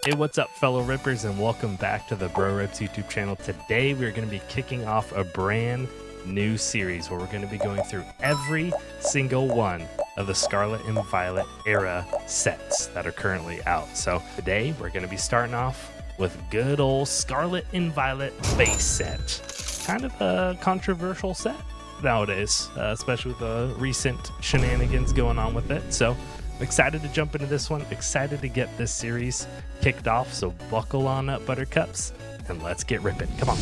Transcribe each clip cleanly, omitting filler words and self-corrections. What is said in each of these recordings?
Hey, what's up, fellow Rippers, and welcome back to the BreauRips YouTube channel. Today, we're going to be kicking off a brand new series where we're going to be going through every single one of the Scarlet and Violet era sets that are currently out. So today, we're going to be starting off with good old Scarlet and Violet base set. Kind of a controversial set nowadays, especially with the recent shenanigans going on with it. So excited to jump into this one, excited to get this series kicked off, so buckle on up, Buttercups, and let's get ripping. Come on.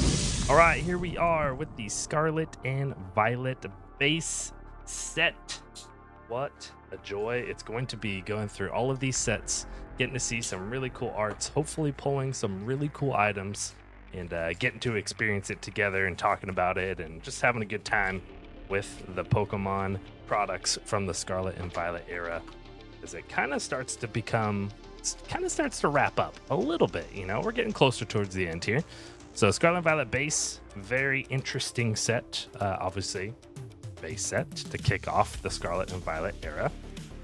All right, here we are with the Scarlet and Violet base set. What a joy it's going to be going through all of these sets, getting to see some really cool arts, hopefully pulling some really cool items, and getting to experience it together and talking about it and just having a good time with the Pokemon products from the Scarlet and Violet era, as it kind of starts to wrap up a little bit. You know, we're getting closer towards the end here. So Scarlet and Violet base, very interesting set. Obviously, base set to kick off the Scarlet and Violet era.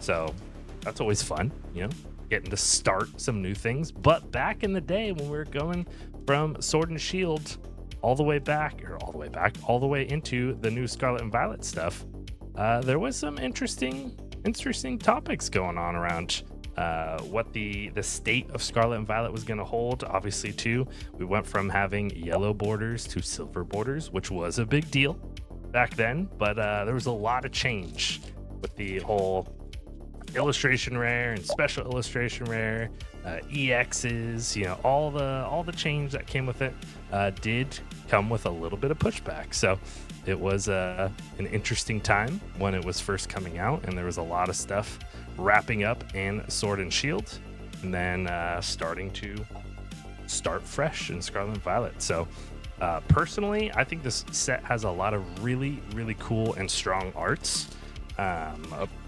So that's always fun, you know, getting to start some new things. But back in the day when we were going from Sword and Shield all the way into the new Scarlet and Violet stuff, there was some interesting topics going on around what the state of Scarlet and Violet was going to hold. Obviously, too, we went from having yellow borders to silver borders, which was a big deal back then, but there was a lot of change with the whole illustration rare and special illustration rare, EXs, you know, all the change that came with it did come with a little bit of pushback. So it was an interesting time when it was first coming out, and there was a lot of stuff wrapping up in Sword and Shield, and then start fresh in Scarlet and Violet. So personally, I think this set has a lot of really, really cool and strong arts.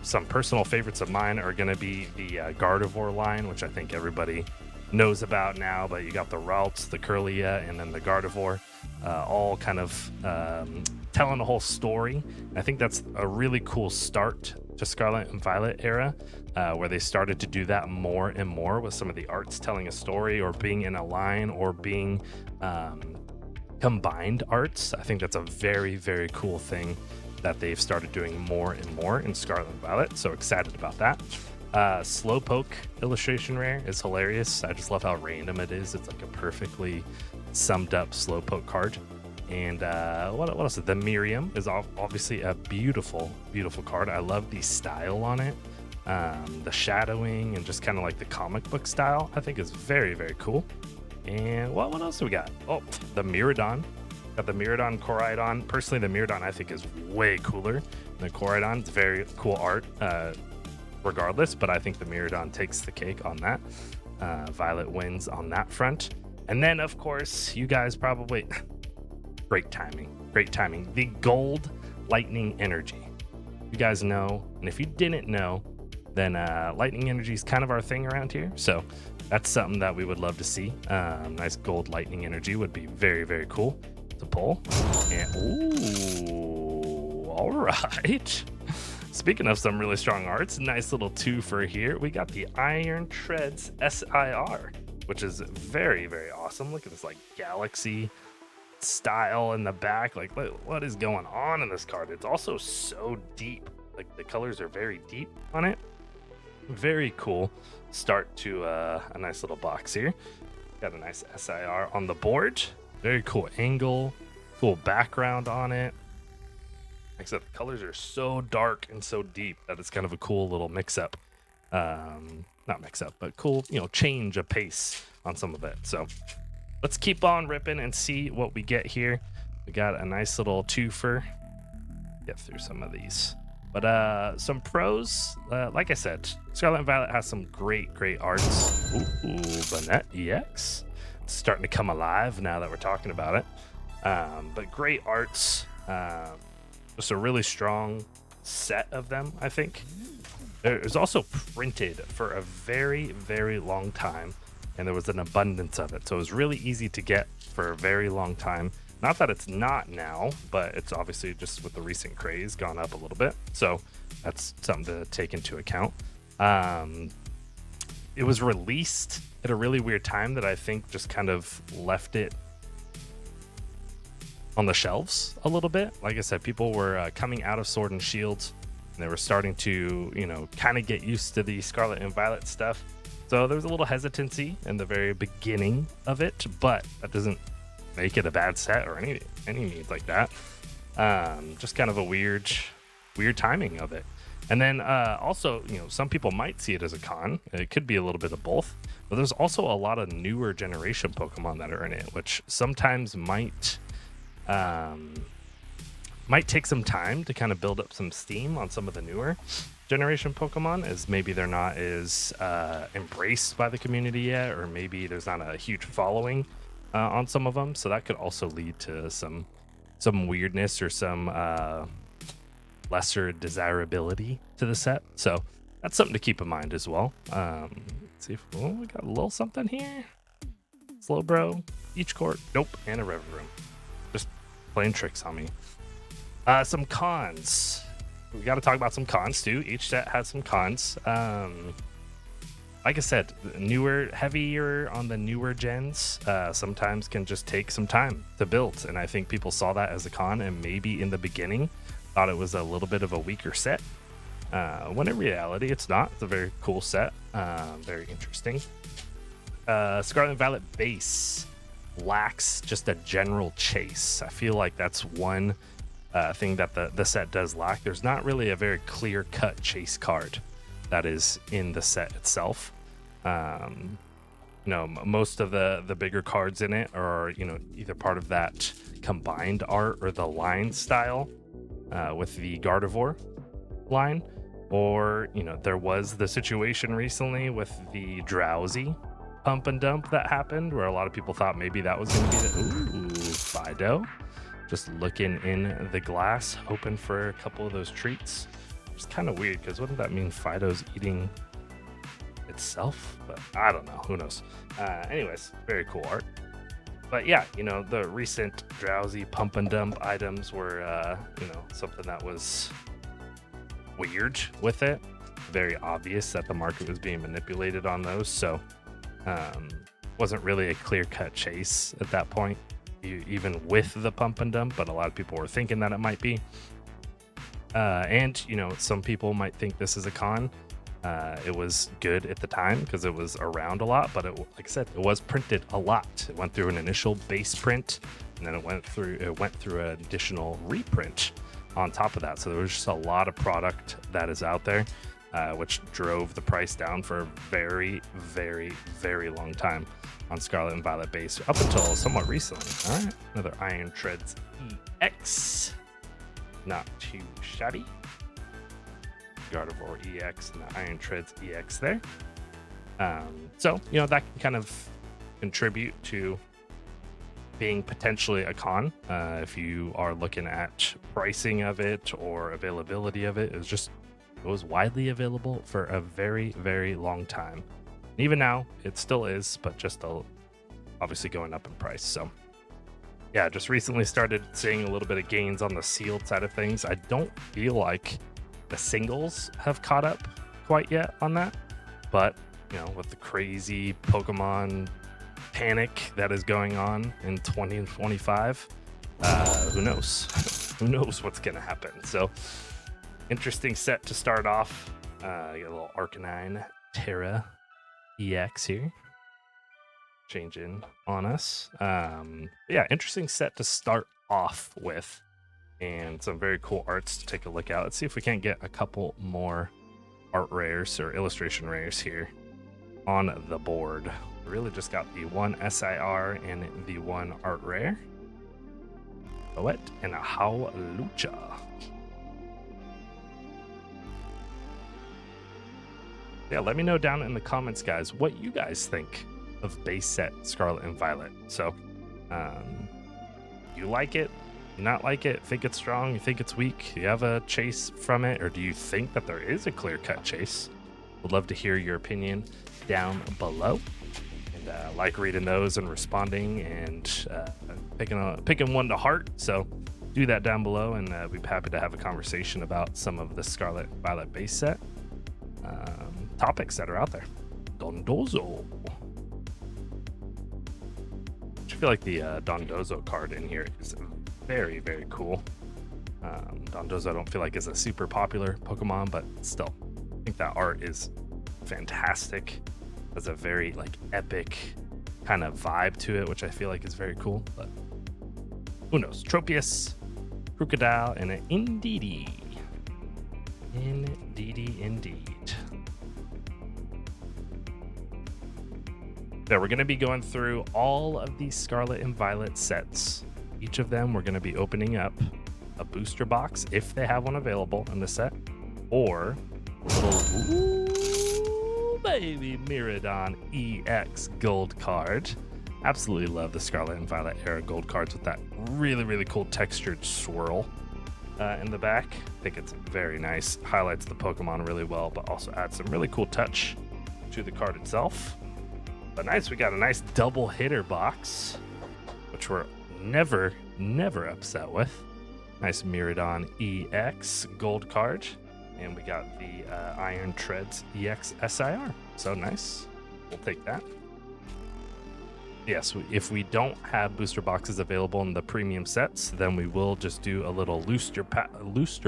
Some personal favorites of mine are going to be the Gardevoir line, which I think everybody knows about now, but you got the Ralts, the Curlia, and then the Gardevoir, all kind of telling a whole story. I think that's a really cool start to Scarlet and Violet era, where they started to do that more and more with some of the arts telling a story or being in a line or being combined arts. I think that's a very, very cool thing that they've started doing more and more in Scarlet and Violet. So excited about that. Slowpoke illustration rare is hilarious. I just love how random it is. It's like a perfectly summed up Slowpoke card. And what else? The Miriam is obviously a beautiful, beautiful card. I love the style on it. The shadowing and just kind of like the comic book style, I think is very, very cool. And what else do we got? Oh, the Miraidon. Got the Miraidon, Koraidon. Personally, the Miraidon I think is way cooler than Koraidon. It's very cool art, regardless, but I think the Miraidon takes the cake on that. Violet wins on that front. And then, of course, you guys probably... Great timing. The Gold Lightning Energy. You guys know, and if you didn't know, then Lightning Energy is kind of our thing around here. So that's something that we would love to see. Nice Gold Lightning Energy would be very, very cool to pull. And ooh, all right. Speaking of some really strong arts, nice little two for here. We got the Iron Treads SIR, which is very, very awesome. Look at this like galaxy style in the back. Like, what is going on in this card? It's also so deep. Like, the colors are very deep on it. Very cool start to a nice little box here. Got a nice SIR on the board. Very cool angle, cool background on it. Except the colors are so dark and so deep that it's kind of a cool little mix-up. Not mix-up, but cool, you know, change of pace on some of it. So let's keep on ripping and see what we get here. We got a nice little twofer. Get through some of these. But some pros, like I said, Scarlet and Violet has some great arts. Ooh, Banette EX. It's starting to come alive now that we're talking about it. But great arts. Just a really strong set of them, I think. It was also printed for a very, very long time, and there was an abundance of it. So it was really easy to get for a very long time. Not that it's not now, but it's obviously just with the recent craze gone up a little bit. So that's something to take into account. It was released at a really weird time that I think just kind of left it on the shelves a little bit. Like I said, people were coming out of Sword and Shield, and they were starting to, kind of get used to the Scarlet and Violet stuff. So there was a little hesitancy in the very beginning of it, but that doesn't make it a bad set or any means like that. Just kind of a weird timing of it. And then also, some people might see it as a con. It could be a little bit of both. But there's also a lot of newer generation Pokemon that are in it, which sometimes might take some time to kind of build up some steam on some of the newer generation Pokemon, as maybe they're not as embraced by the community yet, or maybe there's not a huge following on some of them. So that could also lead to some weirdness or some lesser desirability to the set. So that's something to keep in mind as well. Let's see if we got a little something here. Slowbro, each court, nope, and a Rev Room. Just playing tricks on me. Some cons. We got to talk about some cons too. Each set has some cons. Like I said, heavier on the newer gens sometimes can just take some time to build. And I think people saw that as a con, and maybe in the beginning thought it was a little bit of a weaker set. When in reality, it's not. It's a very cool set. Very interesting. Scarlet and Violet base lacks just a general chase. I feel like that's one thing that the set does lack. There's not really a very clear-cut chase card that is in the set itself. Most of the bigger cards in it are, either part of that combined art or the line style with the Gardevoir line, or, there was the situation recently with the Drowsy pump and dump that happened, where a lot of people thought maybe that was going to be Fido. Just looking in the glass, hoping for a couple of those treats. It's kind of weird, because wouldn't that mean Fido's eating itself? But I don't know. Who knows? Anyways, very cool art. But yeah, the recent Drowsy pump and dump items were, something that was weird with it. Very obvious that the market was being manipulated on those. So, wasn't really a clear-cut chase at that point, even with the pump and dump, but a lot of people were thinking that it might be. And some people might think this is a con. It was good at the time because it was around a lot, but like I said, it was printed a lot. It went through an initial base print, and then it went through an additional reprint on top of that. So there was just a lot of product that is out there, which drove the price down for a very, very, very long time on Scarlet and Violet base, up until somewhat recently. All right, another Iron Treads EX. Not too shabby. Gardevoir EX and the Iron Treads EX there. So, that can kind of contribute to being potentially a con if you are looking at pricing of it or availability of it. It was widely available for a very, very long time. And even now, it still is, but just obviously going up in price. So, yeah, just recently started seeing a little bit of gains on the sealed side of things. I don't feel like the singles have caught up quite yet on that, but with the crazy Pokemon panic that is going on in 2025, who knows? Who knows what's gonna happen? So, interesting set to start off. You got a little Arcanine Terra EX here, changing on us. Yeah, interesting set to start off with, and some very cool arts to take a look at. Let's see if we can't get a couple more art rares or illustration rares here on the board. We really just got the one SIR and the one art rare. Poet and a Howlucha. Yeah, let me know down in the comments, guys, what you guys think of base set Scarlet and Violet. So, you like it? You not like it? Think it's strong? You think it's weak? You have a chase from it? Or do you think that there is a clear-cut chase? Would love to hear your opinion down below. And like reading those and responding and picking one to heart. So do that down below, and we'd be happy to have a conversation about some of the Scarlet Violet base set topics that are out there. Dondozo. I feel like the Dondozo card in here is very, very cool. Dondozo I don't feel like is a super popular Pokemon, but still, I think that art is fantastic. Has a very like epic kind of vibe to it, which I feel like is very cool. But who knows? Tropius, Crocodile, and an Indeedee. Indeed. So we're going to be going through all of these Scarlet and Violet sets. Each of them we're going to be opening up a booster box if they have one available in the set, or a little ooh, baby Miraidon EX gold card. Absolutely love the Scarlet and Violet era gold cards with that really, really cool textured swirl in the back. I think it's very nice. Highlights the Pokemon really well, but also adds some really cool touch to the card itself. But nice, we got a nice double hitter box, which we're never upset with. Nice Miraidon EX gold card. And we got the Iron Treads EX SIR. So nice. We'll take that. Yes, if we don't have booster boxes available in the premium sets, then we will just do a little looster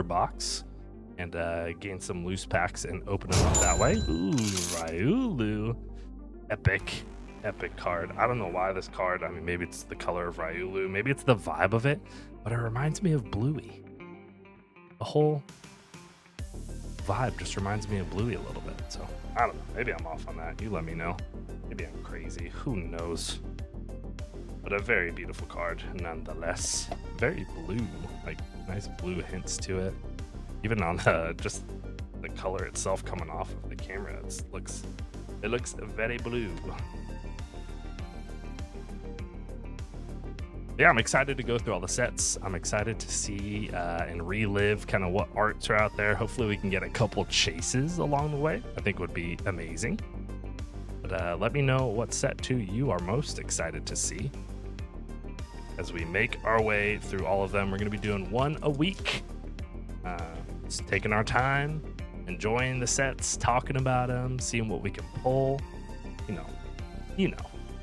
box and gain some loose packs and open them up that way. Ooh, Riolu. Epic card. I don't know why this card, I mean, maybe it's the color of Riolu, maybe it's the vibe of it, but it reminds me of Bluey. The whole vibe just reminds me of Bluey a little bit. So I don't know, maybe I'm off on that. You let me know. Maybe I'm crazy, who knows. But a very beautiful card nonetheless. Very blue, like nice blue hints to it. Even on just the color itself coming off of the camera, it looks very blue. Yeah, I'm excited to go through all the sets. I'm excited to see and relive kind of what arts are out there. Hopefully we can get a couple chases along the way. I think would be amazing. But let me know what set 2 you are most excited to see. As we make our way through all of them, we're going to be doing one a week. Just taking our time, enjoying the sets, talking about them, seeing what we can pull. You know,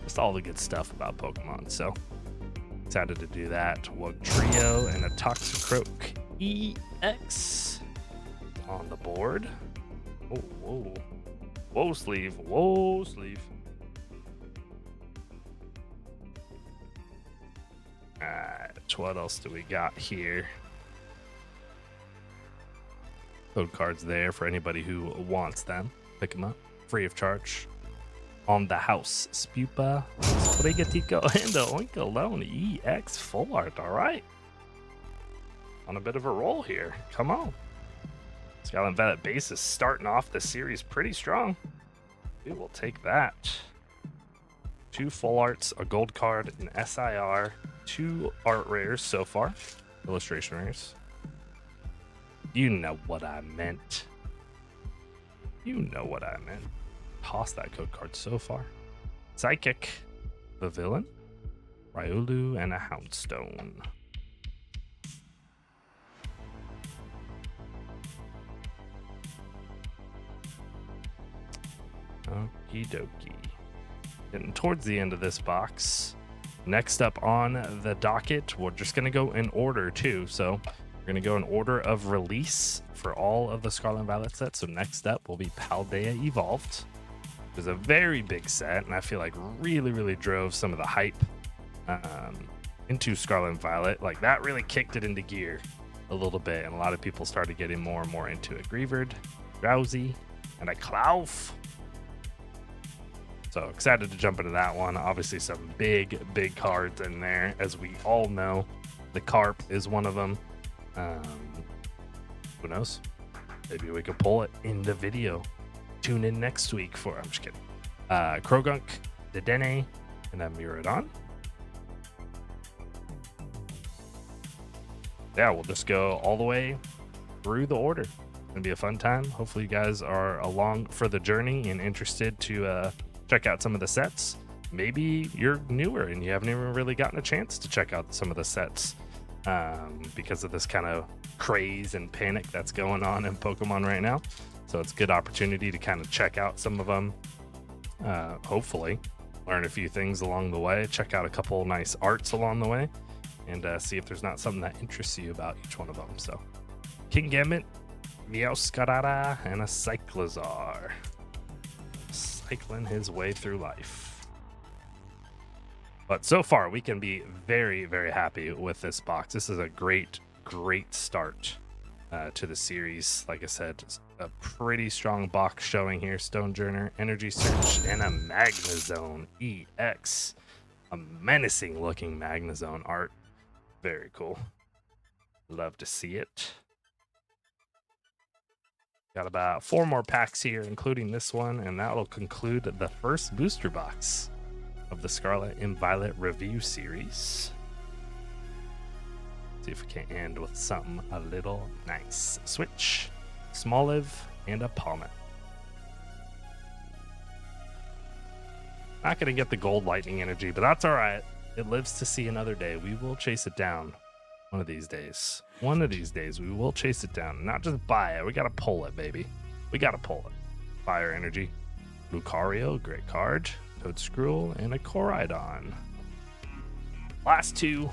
just all the good stuff about Pokemon. So excited to do that. Wugtrio and a Toxicroak EX on the board. Oh, whoa, sleeve. Alright, what else do we got here? Code cards there for anybody who wants them. Pick them up, free of charge. On the house, Spupa, Sprigatito, and the Oinkologne EX full art. All right, on a bit of a roll here. Come on, Scarlet and Violet base is starting off the series pretty strong. We will take that. 2 full arts, a gold card, an SIR, 2 art rares so far, illustration rares. You know what I meant. Toss that code card so far. Psychic, the villain, Riolu, and a Houndstone. Okie dokie. Getting towards the end of this box. Next up on the docket, we're just going to go in order too. So we're going to go in order of release for all of the Scarlet and Violet sets. So next up will be Paldea Evolved. It was a very big set, and I feel like really drove some of the hype into Scarlet and Violet. Like that really kicked it into gear a little bit, and a lot of people started getting more and more into it. Greavard, Drowsy, and a Klawf. So excited to jump into that one. Obviously some big cards in there. As we all know, the Carp is one of them. Who knows? Maybe we could pull it in the video. Tune in next week for, I'm just kidding. Krogunk, Dedenne, and a Miraidon. Yeah, we'll just go all the way through the order. It's gonna be a fun time. Hopefully you guys are along for the journey and interested to check out some of the sets. Maybe you're newer and you haven't even really gotten a chance to check out some of the sets because of this kind of craze and panic that's going on in Pokemon right now. So it's a good opportunity to kind of check out some of them, hopefully. learn a few things along the way, check out a couple nice arts along the way, and see if there's not something that interests you about each one of them. So, King Gambit, Meowscarada, and a Cyclizar. Cycling his way through life. But so far, we can be very, very happy with this box. This is a great, great start to the series. Like I said, a pretty strong box showing here. Stonejourner, Energy Search, and a Magnezone EX. A menacing looking Magnezone art. Very cool. Love to see it. Got about 4 more packs here, including this one, and that will conclude the first booster box of the Scarlet and Violet review series. See if we can end with something a little nice. Switch, Smoliv, and a Palmet. Not going to get the gold lightning energy, but that's all right. It lives to see another day. We will chase it down one of these days. One of these days, we will chase it down. Not just buy it. We got to pull it, baby. We got to pull it. Fire Energy, Lucario, great card. Toadscruel, and a Koraidon. Last two.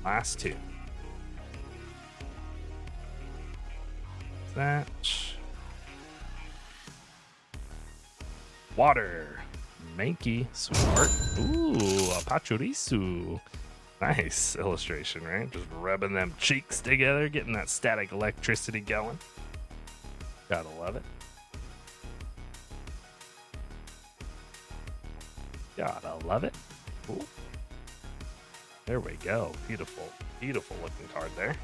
Last two. That. Water. Mankey. Smart. Ooh, a Pachirisu. Nice illustration, right? Just rubbing them cheeks together, getting that static electricity going. Gotta love it. Gotta love it. Ooh. There we go. Beautiful, beautiful looking card there.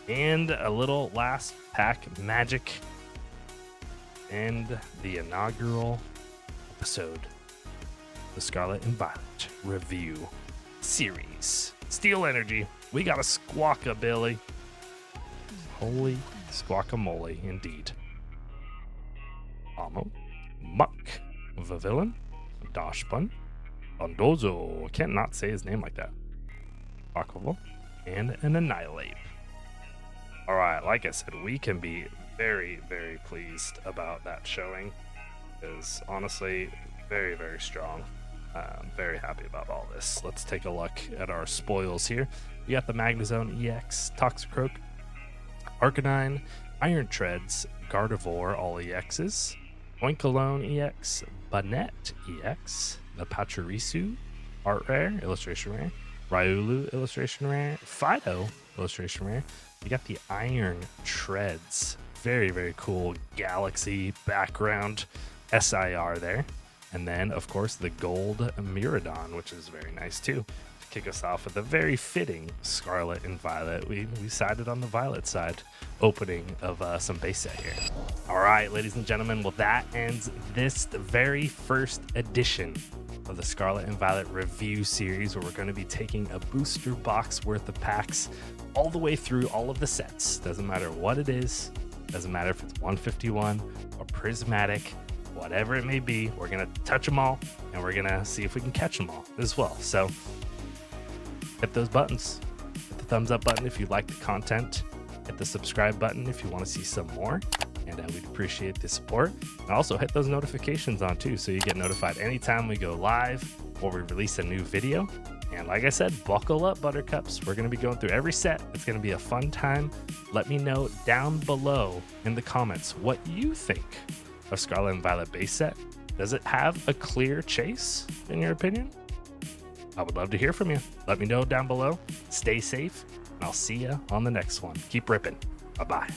And a little last pack magic. And the inaugural episode, the Scarlet and Violet review series. Steel Energy. We got a Squawkabilly. Holy squawkamole, indeed. Amo. Muck. Vavillon. Dashbun. Bondozo. Can't not say his name like that. Aquaval. And an Annihilate. Alright, like I said, we can be very, very pleased about that showing. Because honestly, very, very strong. I'm very happy about all this. Let's take a look at our spoils here. We got the Magnezone EX, Toxicroak, Arcanine, Iron Treads, Gardevoir, all EXs, Oinkalone EX, Banette EX, the Pachirisu, Art Rare, Illustration Rare, Riolu, Illustration Rare, Fido, Illustration Rare. You got the Iron Treads, very, very cool galaxy background SIR there. And then, of course, the gold Miradon, which is very nice too. To kick us off with a very fitting Scarlet and Violet. We sided on the Violet side opening of some base set here. All right, ladies and gentlemen, well, that ends this very first edition of the Scarlet and Violet review series, where we're going to be taking a booster box worth of packs all the way through all of the sets. Doesn't matter what it is. Doesn't matter if it's 151 or prismatic. Whatever it may be, we're going to touch them all, and we're going to see if we can catch them all as well. So hit those buttons. Hit the thumbs up button if you like the content. Hit the subscribe button if you want to see some more, and we'd appreciate the support. And also hit those notifications on too, so you get notified anytime we go live or we release a new video. And like I said, buckle up, Buttercups. We're going to be going through every set. It's going to be a fun time. Let me know down below in the comments what you think of Scarlet and Violet base set. Does it have a clear chase, in your opinion? I would love to hear from you. Let me know down below. Stay safe, and I'll see you on the next one. Keep ripping. Bye-bye.